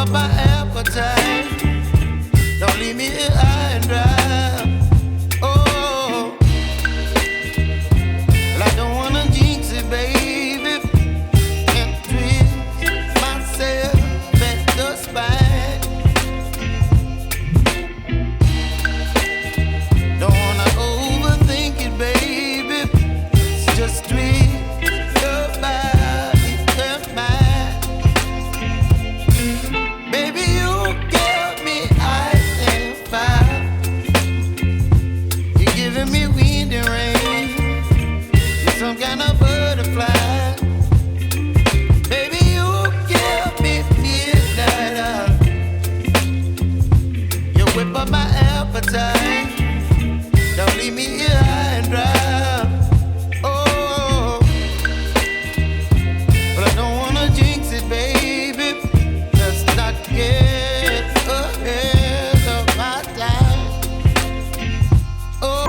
up my appetite. Don't leave me here high and dry. Oh, well, I don't wanna jinx it, baby, and twist myself at the spine. Don't wanna overthink it, baby. It's just twist your body and mine. Baby, you give me ice and fire. You're giving me wind and rain. You're some kind of butterfly. Baby, you give me midnight oil. You whip up my appetite. Don't leave me here high and dry. Oh, but I don't wanna jinx it, baby. Let's not get ahead of my time. Oh.